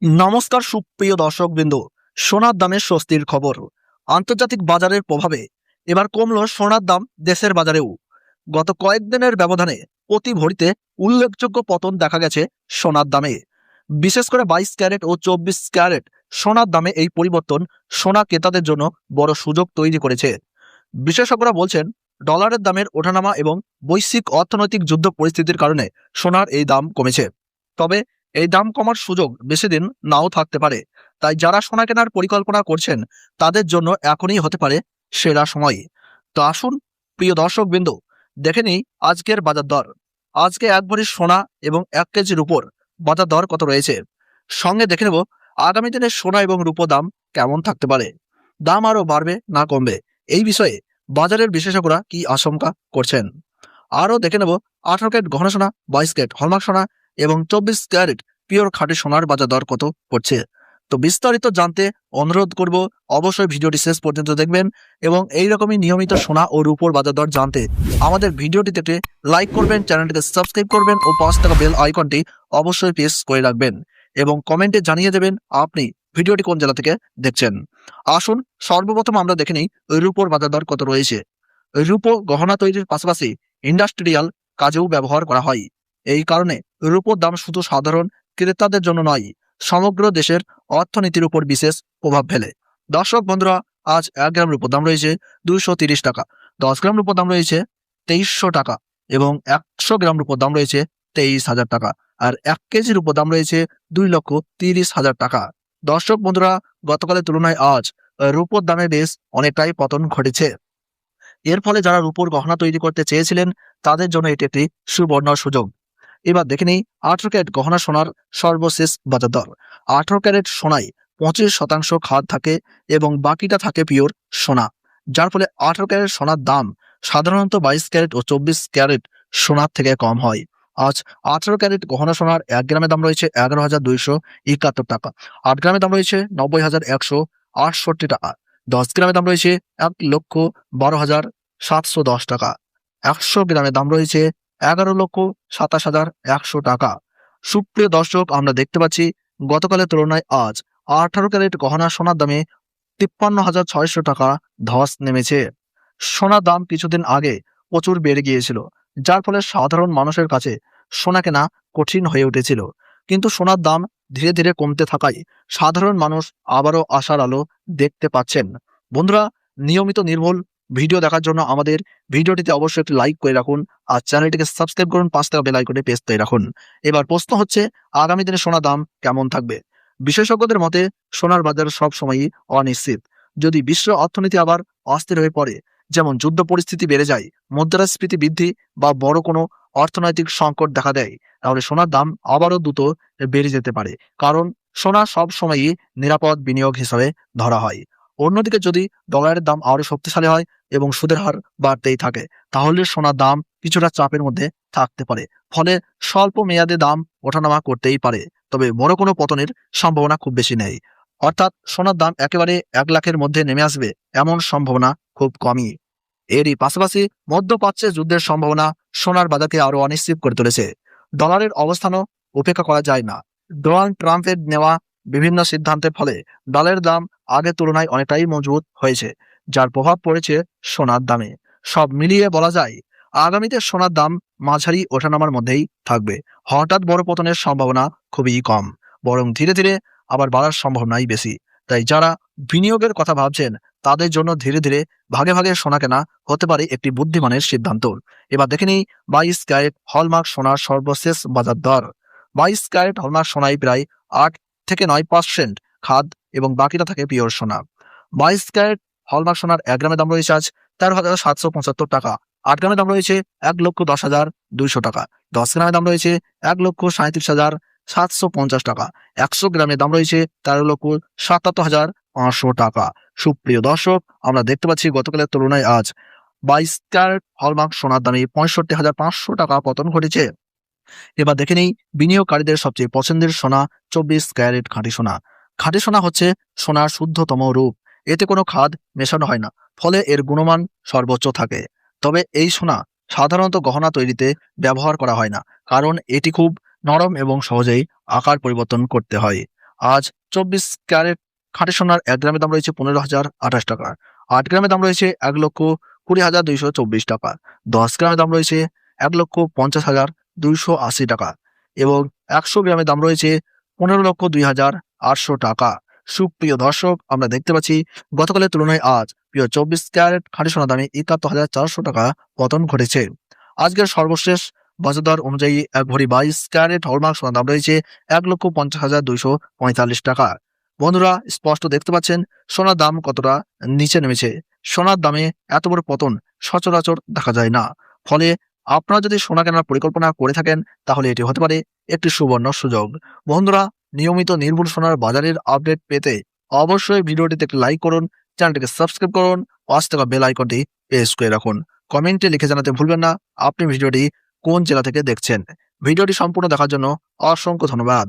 নমস্কার সুপ্রিয় দর্শকবৃন্দ। সোনার দামে স্বস্তির খবর। আন্তর্জাতিক বাজারের প্রভাবে এবার কমল সোনার দাম দেশের বাজারেও। গত কয়েকদিনের ব্যবধানে প্রতি ভরিতে উল্লেখযোগ্য পতন দেখা গেছে সোনার দামে। বিশেষ করে 22 ক্যারেট ও 24 ক্যারেট সোনার দামে এই পরিবর্তন সোনা ক্রেতাদের জন্য বড় সুযোগ তৈরি করেছে। বিশেষজ্ঞরা বলছেন, ডলারের দামের ওঠানামা এবং বৈশ্বিক অর্থনৈতিক যুদ্ধ পরিস্থিতির কারণে সোনার এই দাম কমেছে। তবে এই দাম কমার সুযোগ বেশি দিন নাও থাকতে পারে। তাই যারা সোনা কেনার পরিকল্পনা করছেন তাদের জন্য এখনই হতে পারে সেরা সময়। তো আসুন প্রিয় দর্শকবৃন্দ, দেখে নিই আজকের বাজার দর। আজকে এক ভরি সোনা এবং 1 কেজির উপর বাজার দর কত রয়েছে। সঙ্গে দেখে নেব আগামী দিনে সোনা এবং রূপো দাম কেমন থাকতে পারে। দাম আরও বাড়বে না কমবে, এই বিষয়ে বাজারের বিশেষজ্ঞরা কি আশঙ্কা করছেন। আরও দেখে নেব 18 ক্যারেট গহনা সোনা, 22 ক্যারেট হলমার্ক সোনা এবং 24 ক্যারেট পিওর খাঁটি সোনার বাজার দর কত পড়ছে। তো বিস্তারিত জানতে অনুরোধ করব অবশ্যই ভিডিওটি শেষ পর্যন্ত দেখবেন এবং এই রকমই নিয়মিত সোনা ও রূপোর বাজার দর জানতে আমাদের ভিডিওটিতে একটি লাইক করবেন, চ্যানেলটিকে সাবস্ক্রাইব করবেন ও পাশে থাকা বেল আইকনটি অবশ্যই প্রেস করে রাখবেন এবং কমেন্টে জানিয়ে দেবেন আপনি ভিডিওটি কোন জেলা থেকে দেখছেন। আসুন সর্বপ্রথম আমরা দেখে নিই রূপোর বাজার দর কত রয়েছে। রূপো গহনা তৈরির পাশাপাশি ইন্ডাস্ট্রিয়াল কাজেও ব্যবহার করা হয়। এই কারণে রূপোর দাম শুধু সাধারণ ক্রেতাদের জন্য নয়, সমগ্র দেশের অর্থনীতির উপর বিশেষ প্রভাব ফেলে। দর্শক বন্ধুরা, আজ 1 গ্রাম রূপোর দাম রয়েছে 230 টাকা, 10 গ্রাম রূপোর দাম রয়েছে 2300 টাকা এবং 100 গ্রাম রূপোর দাম রয়েছে 23,000 টাকা, আর 1 কেজির রূপোর দাম রয়েছে 2,30,000 টাকা। দর্শক বন্ধুরা, গতকালের তুলনায় আজ রূপোর দামে বেশ অনেকটাই পতন ঘটেছে। এর ফলে যারা রূপোর গহনা তৈরি করতে চেয়েছিলেন তাদের জন্য এটি একটি সুবর্ণ সুযোগ। এবার দেখে নিই 18 ক্যারেট গহনা সোনার সর্বশেষ বাজার দর। 18 ক্যারেট সোনায় 25% খাদ থাকে এবং বাকিটা থাকে পিওর সোনা, যার ফলে 18 ক্যারেট সোনার দাম সাধারণত 22 ক্যারেট ও 24 ক্যারেট সোনার থেকে কম হয়। আজ 18 ক্যারেট গহনা সোনার 1 গ্রামের দাম রয়েছে 11,271 টাকা, 8 গ্রামের দাম রয়েছে 90,168 টাকা, 10 গ্রামের দাম রয়েছে 1,12,710 টাকা, 100 গ্রামের দাম রয়েছে 11,27,100 টাকা। সুপ্রিয় দর্শক, আমরা দেখতে পাচ্ছি গতকালের তুলনায় আজ 18 ক্যারেট গহনা সোনার দামে 53,600 টাকা ধস নেমেছে। সোনার দাম কিছুদিন আগে প্রচুর বেড়ে গিয়েছিল, যার ফলে সাধারণ মানুষের কাছে সোনা কেনা কঠিন হয়ে উঠেছিল। কিন্তু সোনার দাম ধীরে ধীরে কমতে থাকায় সাধারণ মানুষ আবারও আশার আলো দেখতে পাচ্ছেন। বন্ধুরা, নিয়মিত নির্ভুল ভিডিও দেখার জন্য আমাদের ভিডিওটিতে অবশ্যই একটি লাইক করে রাখুন আর চ্যানেলটিকে সাবস্ক্রাইব করুন, পাশে থাকা বেল আইকনে প্রেস করে রাখুন। এবার প্রশ্ন হচ্ছে, আগামী দিনে সোনার দাম কেমন থাকবে। বিশেষজ্ঞদের মতে সোনার বাজার সব সময়ই অনিশ্চিত। যদি বিশ্ব অর্থনীতি আবার অস্থির হয়ে পড়ে, যেমন যুদ্ধ পরিস্থিতি বেড়ে যায়, মুদ্রাস্ফীতি বৃদ্ধি বা বড় কোনো অর্থনৈতিক সংকট দেখা দেয়, তাহলে সোনার দাম আবারও দ্রুত বেড়ে যেতে পারে। কারণ সোনা সব সময়ই নিরাপদ বিনিয়োগ হিসাবে ধরা হয়। অন্যদিকে যদি ডলারের দাম আরো শক্তিশালী হয় এবং সুদের হার বাড়তেই থাকে, তাহলে সোনার দাম কিছুটা চাপের মধ্যে থাকতে পারে। ফলে স্বল্প মেয়াদে দাম ওঠানামা করতেই পারে, তবে বড় কোনো পতনের সম্ভাবনা খুব বেশি নেই। অর্থাৎ সোনার দাম একেবারে 1 লাখের মধ্যে নেমে আসবে এমন সম্ভাবনা খুব কমই। এরই পাশাপাশি মধ্যপ্রাচ্যে যুদ্ধের সম্ভাবনা সোনার বাজারকে আরো অনিশ্চিত করে তুলেছে। ডলারের অবস্থানও উপেক্ষা করা যায় না। ডোনাল্ড ট্রাম্পের নেওয়া বিভিন্ন সিদ্ধান্তের ফলে ডলারের দাম আগের তুলনায় অনেকটাই মজবুত হয়েছে, যার প্রভাব পড়েছে সোনার দামে। সব মিলিয়ে বলা যায় আগামীতে সোনার দাম মাঝারি ওঠানামার মধ্যেই থাকবে। হঠাৎ বড় পতনের সম্ভাবনা খুবই কম, বরং ধীরে ধীরে আবার বাড়ার সম্ভাবনাই বেশি। তাই যারা বিনিয়োগের কথা ভাবছেন তাদের জন্য ধীরে ধীরে ভাগে ভাগে সোনা কেনা হতে পারে একটি বুদ্ধিমানের সিদ্ধান্ত। এবার দেখে নিই 22 ক্যারেট হলমার্ক সোনার সর্বশেষ বাজার দর। 22 ক্যারেট হলমার্ক সোনায় প্রায় 8 থেকে 9% খাদ এবং বাকিটা থাকে পিওর সোনা। 22 ক্যারেট হলমার্ক সোনার 1 গ্রামের দাম রয়েছে আজ 13,775 টাকা, 8 গ্রামের দাম রয়েছে 1,10,200 টাকা, 10 গ্রামের দাম রয়েছে 1,37,750 টাকা, 100 গ্রামের দাম রয়েছে 13,77,500 টাকা। সুপ্রিয় দর্শক, আমরা দেখতে পাচ্ছি গতকালের তুলনায় আজ 22 ক্যারেট হলমার্ক সোনার দামে 65,500 টাকা পতন ঘটেছে। এবার দেখে নেই বিনিয়োগকারীদের সবচেয়ে পছন্দের সোনা 24 ক্যারেট খাঁটি সোনা। খাঁটি সোনা হচ্ছে সোনার শুদ্ধতম রূপ। এতে কোনো খাদ মেশানো হয় না, ফলে এর গুণমান সর্বোচ্চ থাকে। তবে এই সোনা সাধারণত গহনা তৈরিতে ব্যবহার করা হয় না, কারণ এটি খুব নরম এবং সহজেই আকার পরিবর্তন করতে হয়। আজ 24 ক্যারেট খাঁটি সোনার 1 গ্রামের দাম রয়েছে 15,028 টাকা। 8 গ্রামের দাম রয়েছে 1,20,224 টাকা। 10 গ্রামের দাম রয়েছে 1,50,280 টাকা এবং 100 গ্রামের দাম রয়েছে 15,02,800 টাকা। সুপ্রিয় দর্শক, আমরা দেখতে পাচ্ছি গতকালের তুলনায় আজ প্রিয় 24 ক্যারেট খাঁটি সোনার দামে 71,400 টাকা পতন ঘটেছে। আজকের সর্বশেষ বাজার দর অনুযায়ী 1 ভরি 22 ক্যারেট হলমার্ক সোনার দাম রয়েছে 1,50,245 টাকা। বন্ধুরা, স্পষ্ট দেখতে পাচ্ছেন সোনার দাম কতটা নিচে নেমেছে। সোনার দামে এত বড় পতন সচরাচর দেখা যায় না। ফলে আপনারা যদি সোনা কেনার পরিকল্পনা করে থাকেন তাহলে এটি হতে পারে একটি সুবর্ণ সুযোগ। বন্ধুরা, নিয়মিত নির্ভুল সোনার বাজারের আপডেট পেতে অবশ্যই ভিডিওটিতে একটি লাইক করুন, চ্যানেলটিকে সাবস্ক্রাইব করুন, পাশে থাকা বেল আইকনটি প্রেস করে রাখুন। কমেন্টে লিখে জানাতে ভুলবেন না আপনি ভিডিওটি কোন জেলা থেকে দেখছেন। ভিডিওটি সম্পূর্ণ দেখার জন্য অসংখ্য ধন্যবাদ।